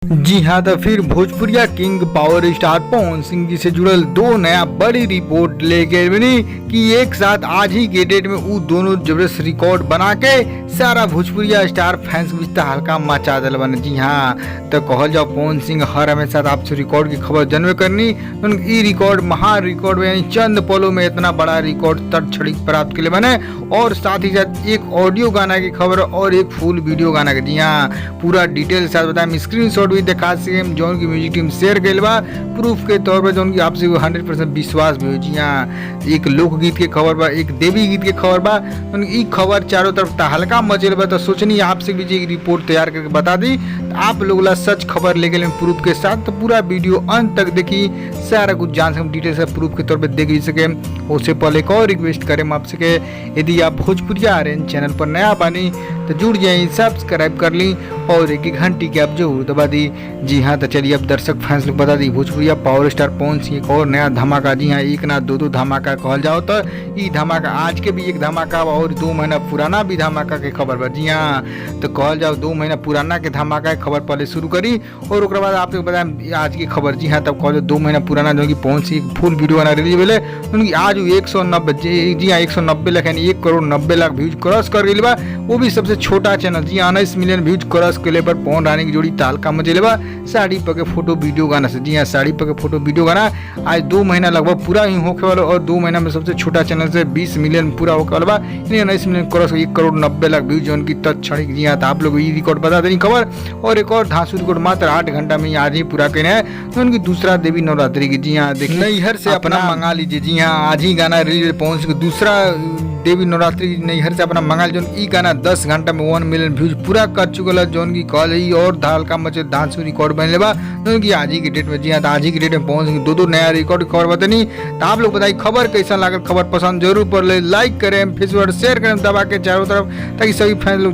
जी हाँ, तो फिर भोजपुरिया king power star Pawan Singh ji से जुड़ल दो नया बड़ी रिपोर्ट लेके बनी कि एक साथ आज ही के डेट में वो दोनों जबरदस्त रिकॉर्ड बना के सारा भोजपुरिया स्टार फैंस के बीच हल्का मचा दिल बने। जी हाँ, तो कहल जाओ पवन सिंह हर हमेशा आपसे रिकॉर्ड की खबर जनवे करनी ई रिकॉर्ड महान रिकॉर्ड यानी चंद पलों में इतना बड़ा रिकॉर्ड तड़छड़ी प्राप्त के लिए बने और साथ ही साथ एक ऑडियो गाना की खबर और एक फुल वीडियो गाना की। जी हाँ, पूरा डिटेल के साथ बताएं, स्क्रीन शॉट भी दिखा सके जौन की म्यूजिक टीम शेयर कैल बा प्रूफ के तौर पर जौन की आपसे 100% विश्वास भी हो। जी हाँ, एक लोकगीत के खबर बा, एक देवी गीत के खबर बा, ई खबर चारों तरफ हल्का मचेल बा। तो सोचनी आपसे भी एक रिपोर्ट तैयार करके बता दी तो आप लोग ला सच खबर लेके प्रूफ के साथ। तो पूरा वीडियो अंत तक देखी, सारा कुछ जान सके डिटेल से प्रूफ के तौर पर देख भी सके। उससे पहले एक और रिक्वेस्ट करें आपसे के यदि आप भोजपुरिया आर्यन चैनल पर नया बानी तो जुड़ जाइए, सब्सक्राइब कर ली और एक घंटी की आप जरूर दबा दी। जी हाँ, तो चलिए अब दर्शक फैंस लोग बता दी भोजपुरिया पावर स्टार पवन सिंह एक और नया धमाका। जी हाँ, एक ना दो धमाका कहल जाओ तो ये धमाका आज के भी एक धमाका और 2 महीना पुराना भी धमाका के खबर बा। जी हाँ, तो कहल जाओ 2 महीना पुराना के धमाका के खबर पहले शुरू करी और उसके बाद आप लोग बताएं आज की खबर। जी हाँ, तब कहल 2 महीना पुराना जो कि पवन सिंह फुल वीडियो बना रिलीज भेले उनकी आज 190 जी हाँ 190 लाख यानी 1 करोड़ 90 लाख व्यूज क्रॉस कर गई बा। वो भी सबसे छोटा चैनल। जी हाँ, 19 मिलियन व्यूज क्रॉस के पर पवन रानी की जोड़ी तालका मचेले बा साड़ी पर के फोटो वीडियो गाना से। जी हाँ, साड़ी पर के फोटो वीडियो गाना आज 2 महीना लगभग पूरा ही होके वाला और 2 महीना में सबसे छोटा चैनल से 20 मिलियन पूरा होके वाला बा। 19 million cross 1 crore 90 lakh views उनकी तत्क्षण। जी हाँ, तो आप लोग ये रिकॉर्ड बता देनी खबर और एक और धांसू रिकॉर्ड मात्र 8 घंटा में आज ही पूरा करना है तो उनकी दूसरा देवी नवरात्रि की। जी हाँ, देखिए नैहर से अपना मंगा लीजिए। जी हाँ, आज ही गाना रिलीज पहुंच के दूसरा देवी नवरात्रि नैहर से अपना मंगाल जोन ई गाना 10 घंटा में 1 मिलियन व्यूज पूरा कर चुकल है जोन की कॉल ही और धालका मचे धांसू रिकॉर्ड बन लेबा जोन की आज ही की डेट में। जी हाँ, आज ही की डेट में पहुंच दो नया रिकॉर्ड खबर बतानी। तो आप लोग बताइए खबर कैसा लागल, खबर पसंद जरूर पड़ ले, लाइक करें, फेसबुक शेयर करें दबा के चारों तरफ ताकि सभी फैंस लोग